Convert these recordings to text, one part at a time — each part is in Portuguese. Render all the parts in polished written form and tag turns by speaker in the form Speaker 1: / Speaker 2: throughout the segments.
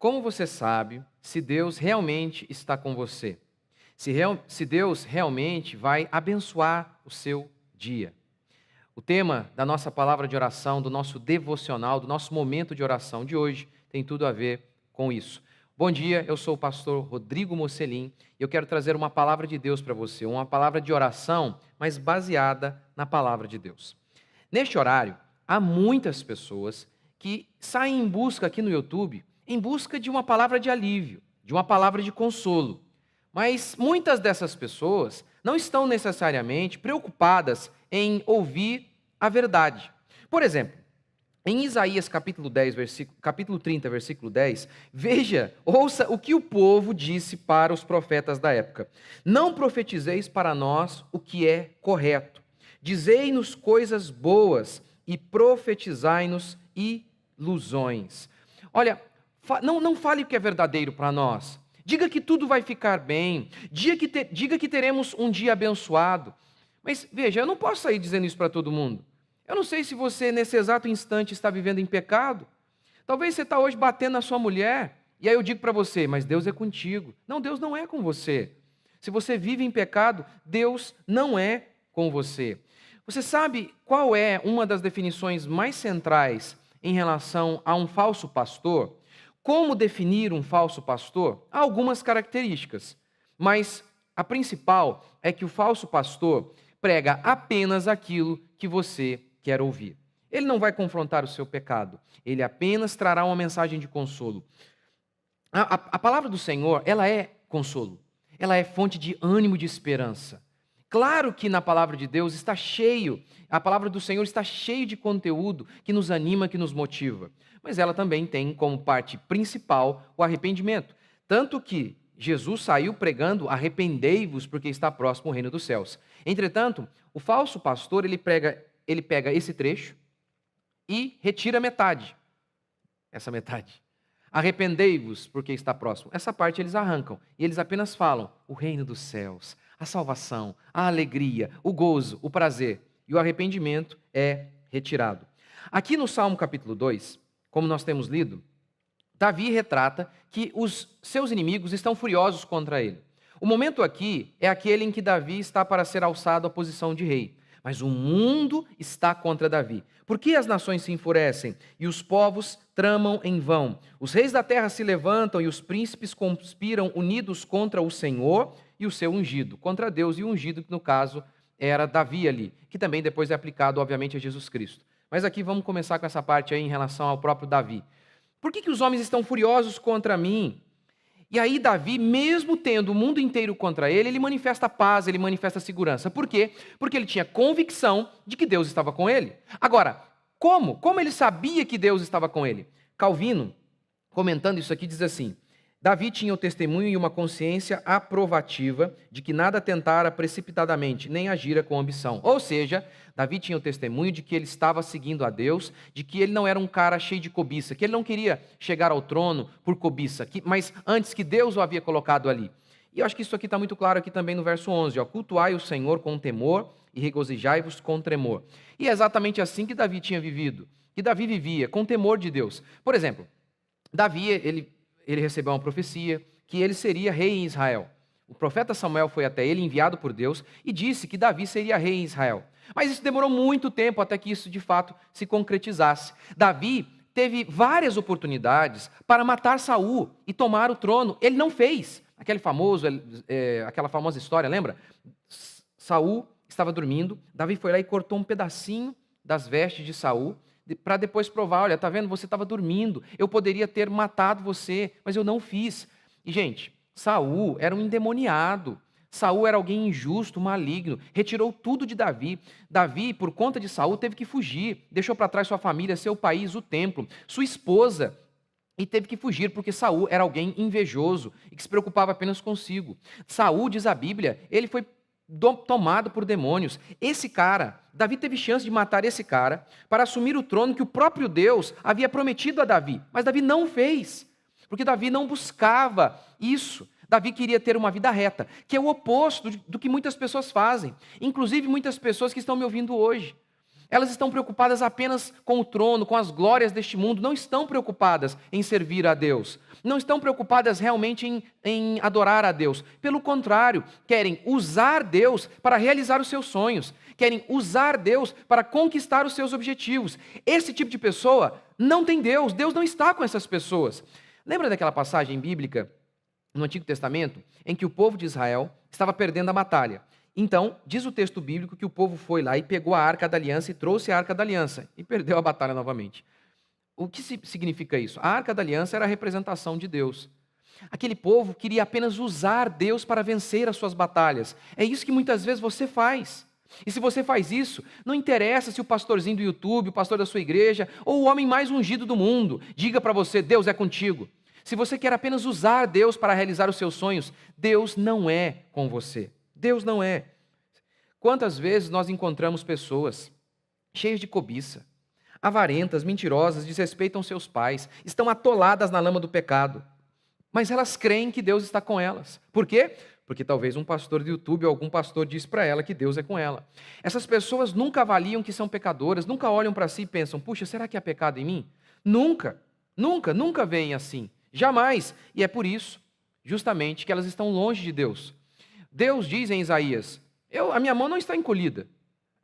Speaker 1: Como você sabe se Deus realmente está com você? Se Deus realmente vai abençoar o seu dia? O tema da nossa palavra de oração, do nosso devocional, do nosso momento de oração de hoje tem tudo a ver com isso. Bom dia, eu sou o pastor Rodrigo Mocelin e eu quero trazer uma palavra de Deus para você, uma palavra de oração, mas baseada na palavra de Deus. Neste horário, há muitas pessoas que saem em busca aqui no YouTube, em busca de uma palavra de alívio, de uma palavra de consolo. Mas muitas dessas pessoas não estão necessariamente preocupadas em ouvir a verdade. Por exemplo, em Isaías capítulo 30, versículo 10, veja, ouça o que o povo disse para os profetas da época. Não profetizeis para nós o que é correto. Dizei-nos coisas boas e profetizai-nos ilusões. Olha, não fale o que é verdadeiro para nós. Diga que tudo vai ficar bem. Diga que teremos um dia abençoado. Mas veja, eu não posso sair dizendo isso para todo mundo. Eu não sei se você, nesse exato instante, está vivendo em pecado. Talvez você está hoje batendo na sua mulher. E aí eu digo para você, mas Deus é contigo. Não, Deus não é com você. Se você vive em pecado, Deus não é com você. Você sabe qual é uma das definições mais centrais em relação a um falso pastor? Como definir um falso pastor? Há algumas características, mas a principal é que o falso pastor prega apenas aquilo que você quer ouvir. Ele não vai confrontar o seu pecado, ele apenas trará uma mensagem de consolo. A palavra do Senhor, ela é consolo, ela é fonte de ânimo e de esperança. Claro que na palavra de Deus está cheio, a palavra do Senhor está cheia de conteúdo que nos anima, que nos motiva. Mas ela também tem como parte principal o arrependimento. Tanto que Jesus saiu pregando: arrependei-vos, porque está próximo o reino dos céus. Entretanto, o falso pastor, ele pega esse trecho e retira metade. Essa metade. Arrependei-vos, porque está próximo. Essa parte eles arrancam e eles apenas falam: o reino dos céus, a salvação, a alegria, o gozo, o prazer. E o arrependimento é retirado. Aqui no Salmo capítulo 2, como nós temos lido, Davi retrata que os seus inimigos estão furiosos contra ele. O momento aqui é aquele em que Davi está para ser alçado à posição de rei. Mas o mundo está contra Davi. Por que as nações se enfurecem e os povos tramam em vão? Os reis da terra se levantam e os príncipes conspiram unidos contra o Senhor e o seu ungido. Contra Deus e o ungido, que no caso era Davi ali, que também depois é aplicado, obviamente, a Jesus Cristo. Mas aqui vamos começar com essa parte aí em relação ao próprio Davi. Por que os homens estão furiosos contra mim? E aí Davi, mesmo tendo o mundo inteiro contra ele, ele manifesta paz, ele manifesta segurança. Por quê? Porque ele tinha convicção de que Deus estava com ele. Agora, como? Como ele sabia que Deus estava com ele? Calvino, comentando isso aqui, diz assim: Davi tinha o testemunho e uma consciência aprovativa de que nada tentara precipitadamente, nem agira com ambição. Ou seja, Davi tinha o testemunho de que ele estava seguindo a Deus, de que ele não era um cara cheio de cobiça, que ele não queria chegar ao trono por cobiça, mas antes que Deus o havia colocado ali. E eu acho que isso aqui está muito claro aqui também no verso 11. Cultuai o Senhor com temor e regozijai-vos com tremor. E é exatamente assim que Davi tinha vivido, que Davi vivia, com temor de Deus. Por exemplo, Davi, ele recebeu uma profecia que ele seria rei em Israel. O profeta Samuel foi até ele, enviado por Deus, e disse que Davi seria rei em Israel. Mas isso demorou muito tempo até que isso de fato se concretizasse. Davi teve várias oportunidades para matar Saul e tomar o trono. Ele não fez. Aquela famosa história, lembra? Saul estava dormindo, Davi foi lá e cortou um pedacinho das vestes de Saul, para depois provar: olha, está vendo, você estava dormindo, eu poderia ter matado você, mas eu não fiz. E, gente, Saul era um endemoniado, Saul era alguém injusto, maligno, retirou tudo de Davi. Davi, por conta de Saul, teve que fugir, deixou para trás sua família, seu país, o templo, sua esposa, e teve que fugir porque Saul era alguém invejoso e que se preocupava apenas consigo. Saul, diz a Bíblia, ele foi tomado por demônios. Esse cara, Davi teve chance de matar esse cara para assumir o trono que o próprio Deus havia prometido a Davi. Mas Davi não fez, porque Davi não buscava isso. Davi queria ter uma vida reta, que é o oposto do que muitas pessoas fazem, inclusive muitas pessoas que estão me ouvindo hoje. Elas estão preocupadas apenas com o trono, com as glórias deste mundo, não estão preocupadas em servir a Deus, não estão preocupadas realmente em adorar a Deus. Pelo contrário, querem usar Deus para realizar os seus sonhos, querem usar Deus para conquistar os seus objetivos. Esse tipo de pessoa não tem Deus, Deus não está com essas pessoas. Lembra daquela passagem bíblica no Antigo Testamento em que o povo de Israel estava perdendo a batalha? Então, diz o texto bíblico que o povo foi lá e pegou a Arca da Aliança e trouxe a Arca da Aliança e perdeu a batalha novamente. O que significa isso? A Arca da Aliança era a representação de Deus. Aquele povo queria apenas usar Deus para vencer as suas batalhas. É isso que muitas vezes você faz. E se você faz isso, não interessa se o pastorzinho do YouTube, o pastor da sua igreja, ou o homem mais ungido do mundo, diga para você, Deus é contigo. Se você quer apenas usar Deus para realizar os seus sonhos, Deus não é com você. Deus não é. Quantas vezes nós encontramos pessoas cheias de cobiça, avarentas, mentirosas, desrespeitam seus pais, estão atoladas na lama do pecado, mas elas creem que Deus está com elas. Por quê? Porque talvez um pastor do YouTube ou algum pastor diz para ela que Deus é com ela. Essas pessoas nunca avaliam que são pecadoras, nunca olham para si e pensam, puxa, será que há pecado em mim? Nunca, nunca, nunca veem assim. Jamais. E é por isso, justamente, que elas estão longe de Deus. Deus diz em Isaías, a minha mão não está encolhida,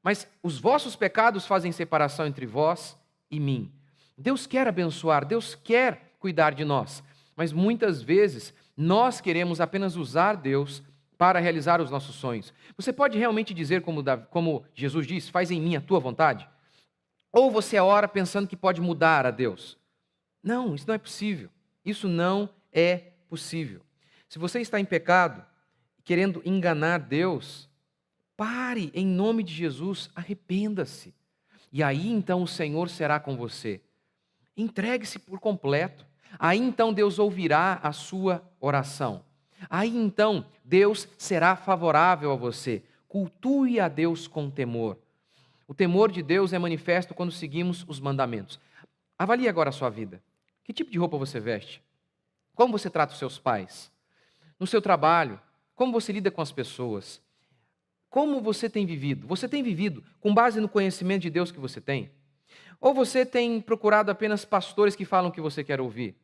Speaker 1: mas os vossos pecados fazem separação entre vós e mim. Deus quer abençoar, Deus quer cuidar de nós, mas muitas vezes nós queremos apenas usar Deus para realizar os nossos sonhos. Você pode realmente dizer, como Jesus diz, faz em mim a tua vontade? Ou você ora pensando que pode mudar a Deus? Não, isso não é possível. Isso não é possível. Se você está em pecado, querendo enganar Deus, pare em nome de Jesus, arrependa-se. E aí então o Senhor será com você. Entregue-se por completo. Aí então Deus ouvirá a sua oração. Aí então Deus será favorável a você. Cultue a Deus com temor. O temor de Deus é manifesto quando seguimos os mandamentos. Avalie agora a sua vida. Que tipo de roupa você veste? Como você trata os seus pais? No seu trabalho, como você lida com as pessoas? Como você tem vivido? Você tem vivido com base no conhecimento de Deus que você tem? Ou você tem procurado apenas pastores que falam o que você quer ouvir?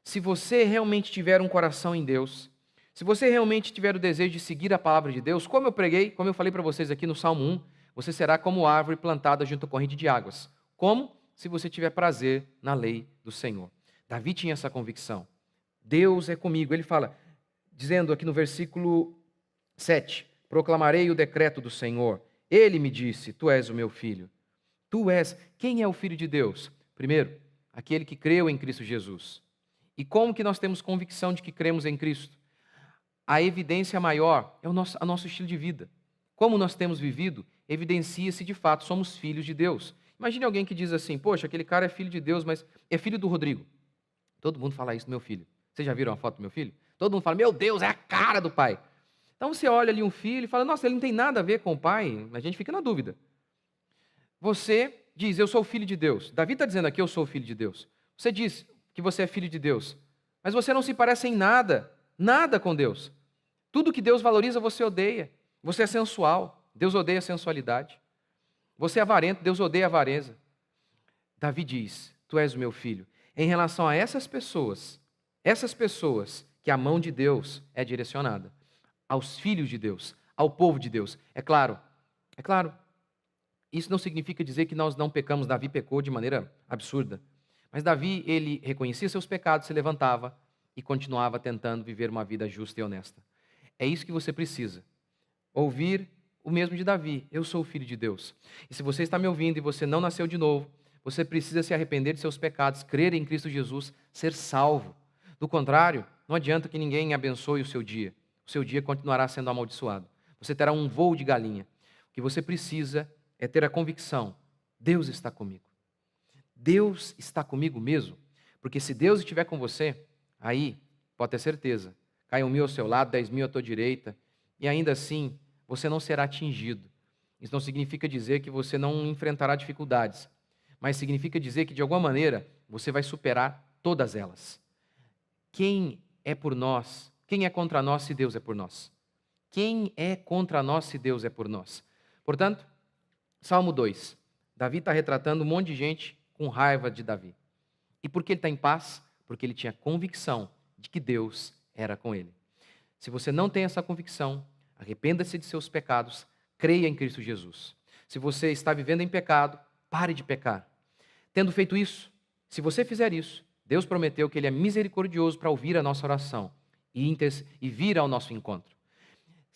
Speaker 1: Se você realmente tiver um coração em Deus, se você realmente tiver o desejo de seguir a palavra de Deus, como eu preguei, como eu falei para vocês aqui no Salmo 1, você será como árvore plantada junto à corrente de águas. Como? Se você tiver prazer na lei do Senhor. Davi tinha essa convicção. Deus é comigo. Ele fala, dizendo aqui no versículo 7, proclamarei o decreto do Senhor. Ele me disse, tu és o meu filho. Tu és. Quem é o filho de Deus? Primeiro, aquele que creu em Cristo Jesus. E como que nós temos convicção de que cremos em Cristo? A evidência maior é o nosso estilo de vida. Como nós temos vivido, evidencia-se de fato, somos filhos de Deus. Imagine alguém que diz assim, poxa, aquele cara é filho de Deus, mas é filho do Rodrigo. Todo mundo fala isso do meu filho. Vocês já viram a foto do meu filho? Todo mundo fala, meu Deus, é a cara do pai. Então você olha ali um filho e fala, nossa, ele não tem nada a ver com o pai. A gente fica na dúvida. Você diz, eu sou filho de Deus. Davi está dizendo aqui, eu sou filho de Deus. Você diz que você é filho de Deus, mas você não se parece em nada, nada com Deus. Tudo que Deus valoriza, você odeia. Você é sensual, Deus odeia a sensualidade. Você é avarento, Deus odeia a avareza. Davi diz, tu és o meu filho. Em relação a essas pessoas que a mão de Deus é direcionada, aos filhos de Deus, ao povo de Deus. É claro, isso não significa dizer que nós não pecamos. Davi pecou de maneira absurda. Mas Davi, ele reconhecia seus pecados, se levantava e continuava tentando viver uma vida justa e honesta. É isso que você precisa. Ouvir o mesmo de Davi. Eu sou o filho de Deus. E se você está me ouvindo e você não nasceu de novo, você precisa se arrepender de seus pecados, crer em Cristo Jesus, ser salvo. Do contrário, não adianta que ninguém abençoe o seu dia. O seu dia continuará sendo amaldiçoado. Você terá um voo de galinha. O que você precisa é ter a convicção, Deus está comigo. Deus está comigo mesmo. Porque se Deus estiver com você, aí, pode ter certeza, cai 1.000 ao seu lado, 10.000 à tua direita, e ainda assim, você não será atingido. Isso não significa dizer que você não enfrentará dificuldades, mas significa dizer que, de alguma maneira, você vai superar todas elas. Quem é por nós? Quem é contra nós se Deus é por nós? Quem é contra nós se Deus é por nós? Portanto, Salmo 2. Davi está retratando um monte de gente com raiva de Davi. E por que ele está em paz? Porque ele tinha convicção de que Deus era com ele. Se você não tem essa convicção, arrependa-se de seus pecados, creia em Cristo Jesus. Se você está vivendo em pecado, pare de pecar. Tendo feito isso, se você fizer isso, Deus prometeu que Ele é misericordioso para ouvir a nossa oração e vir ao nosso encontro.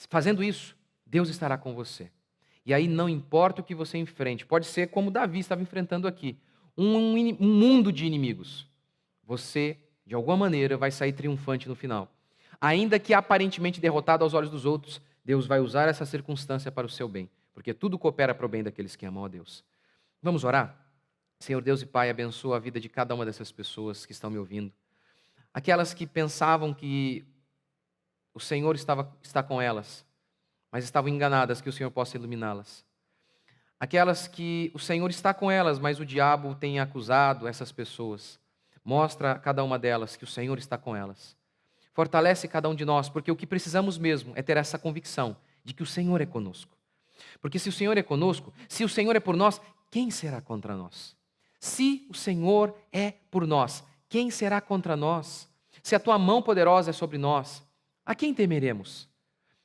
Speaker 1: Fazendo isso, Deus estará com você. E aí não importa o que você enfrente, pode ser como Davi estava enfrentando aqui, um mundo de inimigos. Você, de alguma maneira, vai sair triunfante no final. Ainda que aparentemente derrotado aos olhos dos outros, Deus vai usar essa circunstância para o seu bem, porque tudo coopera para o bem daqueles que amam a Deus. Vamos orar? Senhor Deus e Pai, abençoa a vida de cada uma dessas pessoas que estão me ouvindo. Aquelas que pensavam que o Senhor está com elas, mas estavam enganadas, que o Senhor possa iluminá-las. Aquelas que o Senhor está com elas, mas o diabo tem acusado essas pessoas. Mostra a cada uma delas que o Senhor está com elas. Fortalece cada um de nós, porque o que precisamos mesmo é ter essa convicção de que o Senhor é conosco. Porque se o Senhor é conosco, se o Senhor é por nós, quem será contra nós? Se o Senhor é por nós, quem será contra nós? Se a tua mão poderosa é sobre nós, a quem temeremos?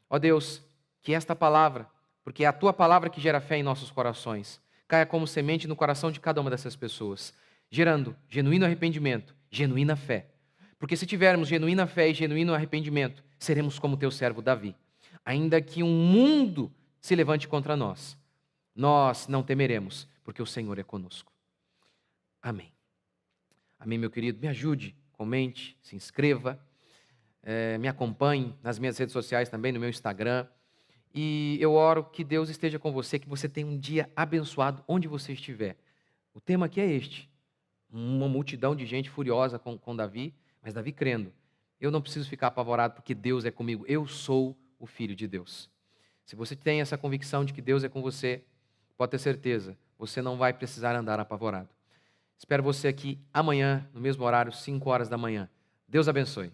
Speaker 1: Ó Deus, que esta palavra, porque é a tua palavra que gera fé em nossos corações, caia como semente no coração de cada uma dessas pessoas, gerando genuíno arrependimento, genuína fé. Porque se tivermos genuína fé e genuíno arrependimento, seremos como teu servo Davi. Ainda que um mundo se levante contra nós, nós não temeremos, porque o Senhor é conosco. Amém. Amém, meu querido. Me ajude, comente, se inscreva, me acompanhe nas minhas redes sociais também, no meu Instagram. E eu oro que Deus esteja com você, que você tenha um dia abençoado onde você estiver. O tema aqui é este. Uma multidão de gente furiosa com Davi, mas Davi crendo. Eu não preciso ficar apavorado porque Deus é comigo. Eu sou o Filho de Deus. Se você tem essa convicção de que Deus é com você, pode ter certeza, você não vai precisar andar apavorado. Espero você aqui amanhã, no mesmo horário, 5 horas da manhã. Deus abençoe.